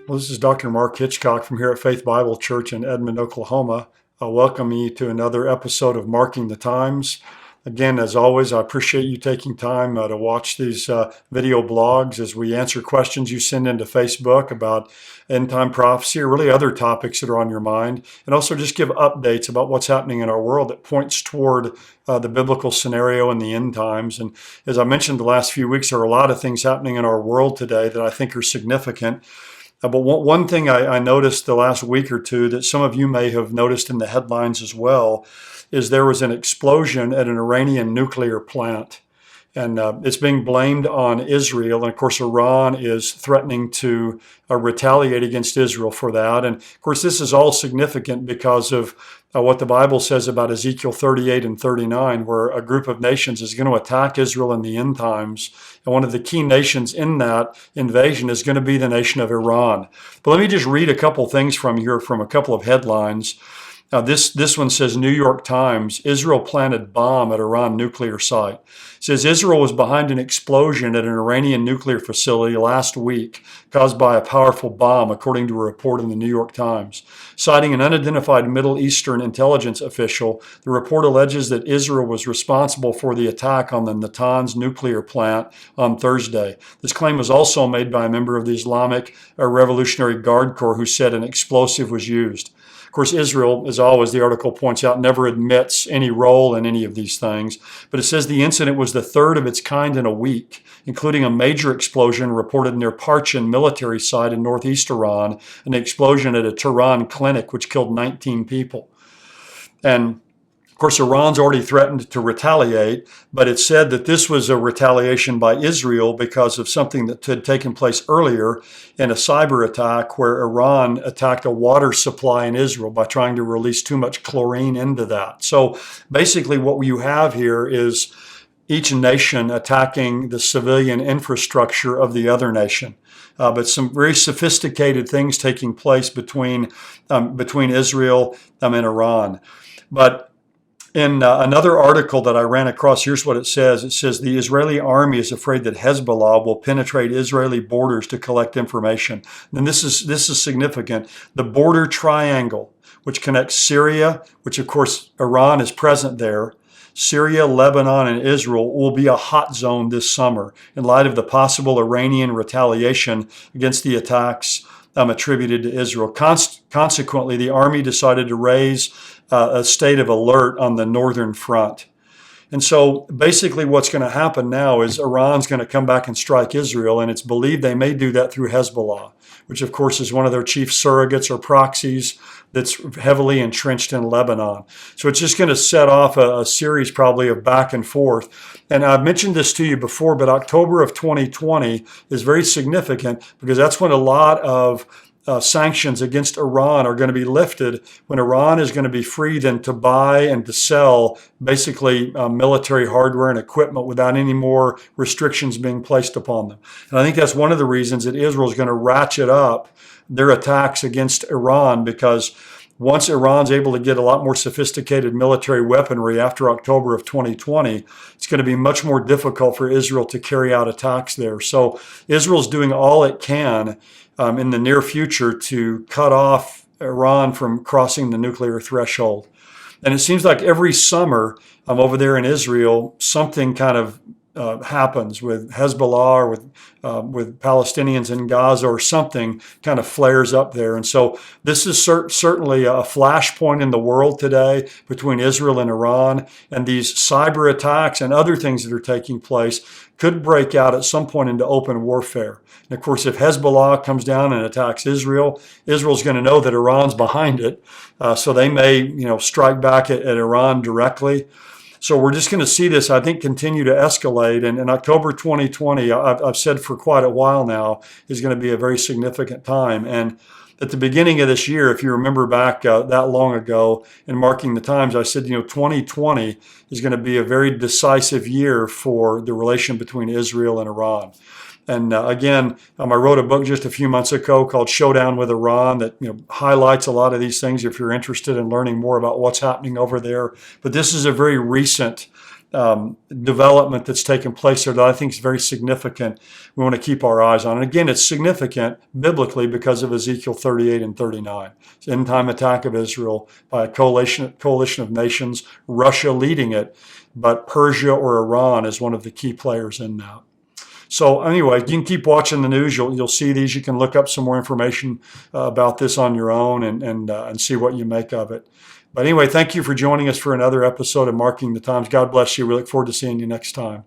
Well, this is Dr. Mark Hitchcock from here at Faith Bible Church in Edmond, Oklahoma. I welcome you to another episode of Marking the Times. Again, as always, I appreciate you taking time to watch these video blogs as we answer questions you send into Facebook about end-time prophecy or really other topics that are on your mind, and also just give updates about what's happening in our world that points toward the biblical scenario in the end times. And as I mentioned the last few weeks, there are a lot of things happening in our world today that I think are significant. But one thing I noticed the last week or two that some of you may have noticed in the headlines as well is there was an explosion at an Iranian nuclear plant. And it's being blamed on Israel. And of course, Iran is threatening to retaliate against Israel for that. And of course, this is all significant because of what the Bible says about Ezekiel 38 and 39, where a group of nations is going to attack Israel in the end times. And one of the key nations in that invasion is going to be the nation of Iran. But let me just read a couple things from here from a couple of headlines. This one says, New York Times, Israel planted bomb at Iran nuclear site. It says Israel was behind an explosion at an Iranian nuclear facility last week caused by a powerful bomb, according to a report in the New York Times. Citing an unidentified Middle Eastern intelligence official, the report alleges that Israel was responsible for the attack on the Natanz nuclear plant on Thursday. This claim was also made by a member of the Islamic Revolutionary Guard Corps who said an explosive was used. Of course, Israel, as always, the article points out, never admits any role in any of these things. But it says the incident was the third of its kind in a week, including a major explosion reported near Parchin military site in northeast Iran, and an explosion at a Tehran clinic, which killed 19 people. And of course, Iran's already threatened to retaliate, but it said that this was a retaliation by Israel because of something that had taken place earlier in a cyber attack where Iran attacked a water supply in Israel by trying to release too much chlorine into that. So basically what you have here is each nation attacking the civilian infrastructure of the other nation. But some very sophisticated things taking place between Israel and Iran. But in another article that I ran across, here's what it says. It says the Israeli army is afraid that Hezbollah will penetrate Israeli borders to collect information. And this is significant. The border triangle, which connects Syria, which of course Iran is present there, Syria, Lebanon, and Israel will be a hot zone this summer in light of the possible Iranian retaliation against the attacks attributed to Israel. Consequently, the army decided to raise a state of alert on the northern front. And so basically what's going to happen now is Iran's going to come back and strike Israel, and it's believed they may do that through Hezbollah, which of course is one of their chief surrogates or proxies that's heavily entrenched in Lebanon. So it's just going to set off a series probably of back and forth. And I've mentioned this to you before, but October of 2020 is very significant because that's when a lot of sanctions against Iran are going to be lifted, when Iran is going to be free then to buy and to sell basically military hardware and equipment without any more restrictions being placed upon them. And I think that's one of the reasons that Israel is going to ratchet up their attacks against Iran, because once Iran's able to get a lot more sophisticated military weaponry after October of 2020, it's going to be much more difficult for Israel to carry out attacks there. So Israel's doing all it can in the near future to cut off Iran from crossing the nuclear threshold. And it seems like every summer over there in Israel, something kind of happens with Hezbollah or with Palestinians in Gaza, or something kind of flares up there. And so this is certainly a flashpoint in the world today between Israel and Iran, and these cyber attacks and other things that are taking place could break out at some point into open warfare. And of course, if Hezbollah comes down and attacks Israel, Israel's going to know that Iran's behind it. So they may, strike back at Iran directly. So we're just going to see this, I think, continue to escalate. And in October 2020, I've said for quite a while now, is going to be a very significant time. And at the beginning of this year, if you remember back that long ago in Marking the Times, I said, 2020 is going to be a very decisive year for the relation between Israel and Iran. And again, I wrote a book just a few months ago called Showdown with Iran that highlights a lot of these things if you're interested in learning more about what's happening over there. But this is a very recent development that's taken place there that I think is very significant. We want to keep our eyes on. And again, it's significant biblically because of Ezekiel 38 and 39. It's end time attack of Israel by a coalition of nations, Russia leading it, but Persia or Iran is one of the key players in that. So anyway, you can keep watching the news. You'll see these. You can look up some more information about this on your own and see what you make of it. But anyway, thank you for joining us for another episode of Marking the Times. God bless you. We look forward to seeing you next time.